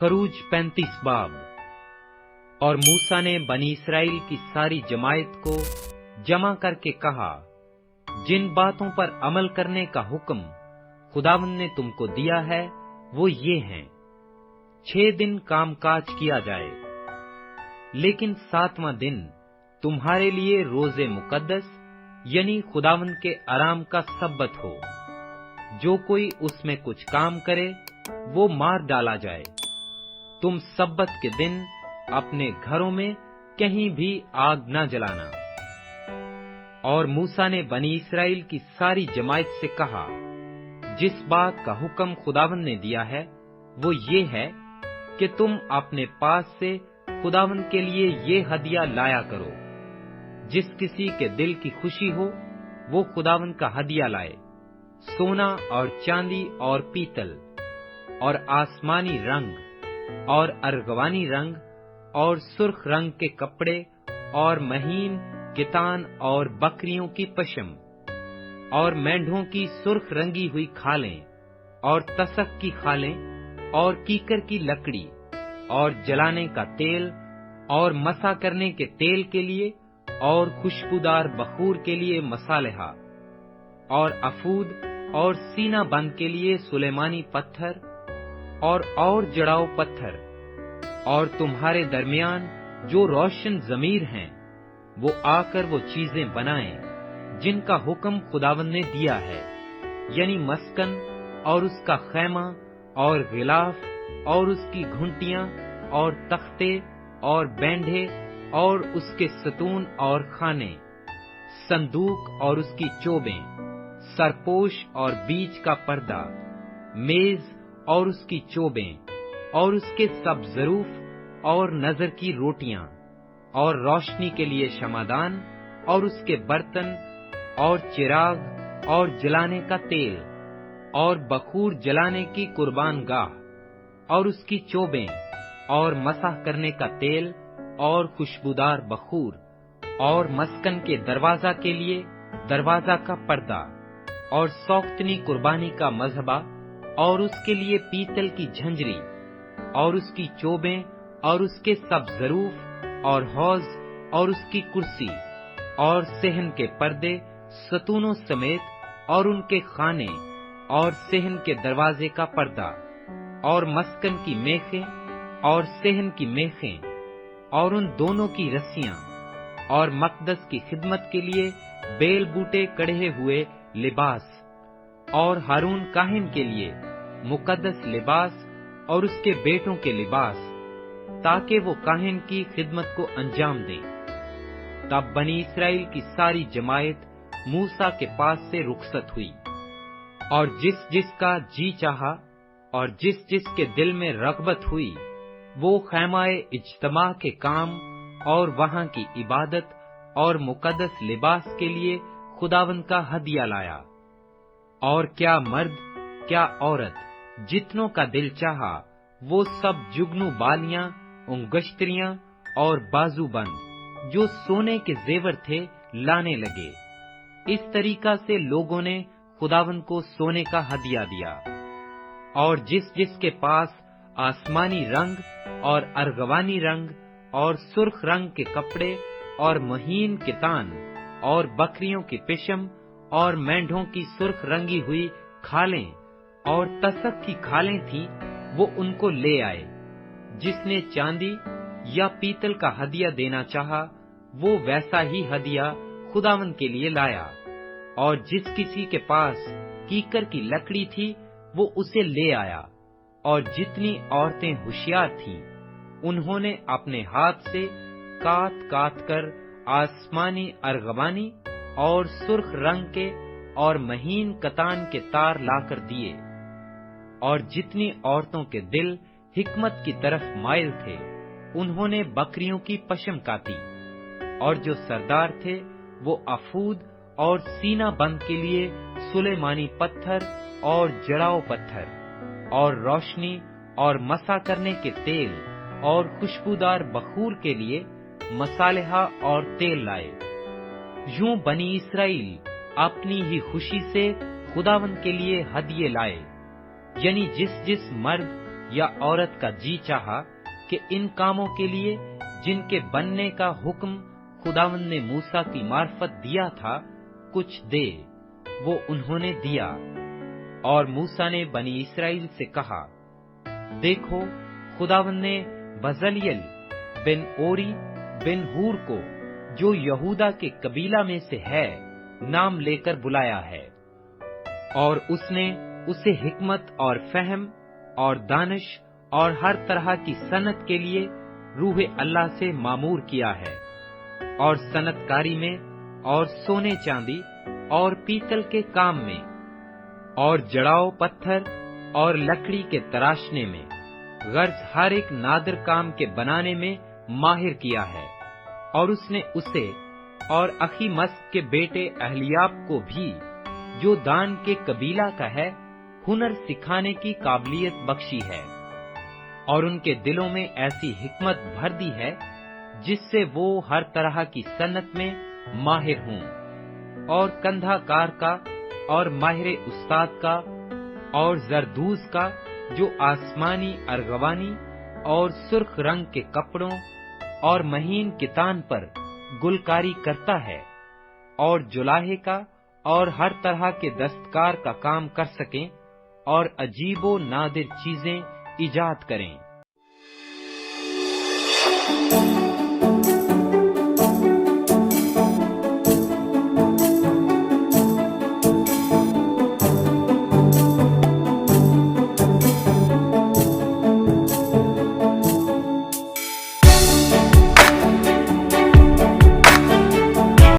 खरूज 35 बाब। और मूसा ने बनी इसराइल की सारी जमायत को जमा करके कहा, जिन बातों पर अमल करने का हुक्म खुदावंद ने तुमको दिया है वो ये हैं। 6 दिन कामकाज किया जाए, लेकिन 7वां दिन तुम्हारे लिए रोजे मुकद्दस यानी खुदावंद के आराम का सब्बत हो। जो कोई उसमें कुछ काम करे वो मार डाला जाए। तुम सब्बत के दिन अपने घरों में कहीं भी आग न जलाना। और मूसा ने बनी इसराइल की सारी जमायत से कहा, जिस बात का हुक्म खुदावंद ने दिया है वो ये है कि तुम अपने पास से खुदावंद के लिए ये हदिया लाया करो। जिस किसी के दिल की खुशी हो वो खुदावंद का हदिया लाए। सोना और चांदी और पीतल और आसमानी रंग और अर्गवानी रंग और सुर्ख रंग के कपड़े और महीन कितान और बकरियों की पशम और मेंढों की सुर्ख रंगी हुई खालें और तसक की खालें और कीकर की लकड़ी और जलाने का तेल और मसा करने के तेल के लिए और खुशबूदार बखूर के लिए मसालेहा और अफूद और सीना बंद के लिए सुलेमानी पत्थर और जड़ाऊ पत्थर। और तुम्हारे दरमियान जो रोशन जमीर हैं वो आकर वो चीजें बनाएं जिनका हुक्म खुदावंद ने दिया है, यानी मस्कन और उसका खैमा और गिलाफ और उसकी घुंटियां और तख्ते और बैंढे और उसके सतून और खाने, संदूक और उसकी चोबें, सरपोश और बीच का पर्दा, मेज और उसकी चोबें और उसके सब ज़रूफ और नजर की रोटियां और रोशनी के लिए शमादान और उसके बर्तन और चिराग और जलाने का तेल और बखूर जलाने की कुर्बान गाह और उसकी चोबें और मसाह करने का तेल और खुशबूदार बखूर और मस्कन के दरवाजा के लिए दरवाजा का पर्दा और सौख्तनी कुर्बानी का मजहबा और उसके लिए पीतल की झंझरी और उसकी चोबें और उसके सब ज़रूफ और हौज और उसकी कुर्सी और सेहन के पर्दे सतूनों समेत और उनके खाने और सेहन के दरवाजे का पर्दा और मस्कन की मेखें और सेहन की मेखें और उन दोनों की रस्सियां और मकदस की खिदमत के लिए बेल बूटे कढ़े हुए लिबास और हारून काहिन के लिए मुकद्दस लिबास और उसके बेटों के लिबास, ताकि वो काहिन की खिदमत को अंजाम दें। तब बनी इसराइल की सारी जमायत मूसा के पास से रुखसत हुई। और जिस जिसका जी चाहा और जिस जिसके दिल में रग़बत हुई वो खैमाए इज्तिमा के काम और वहां की इबादत और मुकद्दस लिबास के लिए खुदावंद का हदिया लाया। और क्या मर्द क्या औरत जितनों का दिल चाहा वो सब जुगनू बालियां, उंगश्तरियां और बाजूबंद जो सोने के जेवर थे लाने लगे। इस तरीका से लोगों ने खुदावंद को सोने का हदिया दिया। और जिस जिसके पास आसमानी रंग और अर्गवानी रंग और सुर्ख रंग के कपड़े और महीन कितान और बकरियों की पिशम और मेंढों की सुर्ख रंगी हुई खालें और तसक की खालें थी, वो उनको ले आए। जिसने चांदी या पीतल का हदिया देना चाहा वो वैसा ही हदिया खुदावंद के लिए लाया। और जिस किसी के पास कीकर की लकड़ी थी वो उसे ले आया। और जितनी औरतें होशियार थीं उन्होंने अपने हाथ से काट काट कर आसमानी अर्गवानी और सुर्ख रंग के और महीन कतान के तार लाकर दिए। और जितनी औरतों के दिल हिकमत की तरफ माइल थे उन्होंने बकरियों की पशम काटी। और जो सरदार थे वो अफूद और सीना बंद के लिए सुलेमानी पत्थर और जड़ाऊ पत्थर और रोशनी और मसा करने के तेल और खुशबूदार बखूर के लिए मसालेहा और तेल लाए। यूं बनी इसराइल अपनी ही खुशी से खुदावंद के लिए हदिये लाए, यानी जिस जिस मर्द یا عورت کا جی چاہا کہ ان کاموں کے لیے جن کے بننے کا حکم خداوند نے موسیٰ کی معرفت دیا تھا کچھ دے، وہ انہوں نے دیا۔ اور موسیٰ نے بنی اسرائیل سے کہا، دیکھو خداوند نے بزلیل بن اوری بن ہور کو، جو یہودا کے قبیلہ میں سے ہے، نام لے کر بلایا ہے، اور اس نے اسے حکمت اور فہم اور دانش اور ہر طرح کی صنعت کے لیے روح اللہ سے مامور کیا ہے، اور صنعت کاری میں اور سونے چاندی اور پیتل کے کام میں اور جڑاؤ پتھر اور لکڑی کے تراشنے میں، غرض ہر ایک نادر کام کے بنانے میں ماہر کیا ہے۔ اور اس نے اسے اور اخی مسک کے بیٹے اہلیاب کو بھی، جو دان کے قبیلہ کا ہے، ہنر سکھانے کی قابلیت بخشی ہے، اور ان کے دلوں میں ایسی حکمت بھر دی ہے جس سے وہ ہر طرح کی صنعت میں ماہر ہوں، اور کندھا کار کا اور ماہر استاد کا اور زردوز کا، جو آسمانی ارغوانی اور سرخ رنگ کے کپڑوں اور مہین کتان پر گلکاری کرتا ہے، اور جلاہے کا اور ہر طرح کے دستکار کا کام کر سکیں اور عجیب و نادر چیزیں ایجاد کریں۔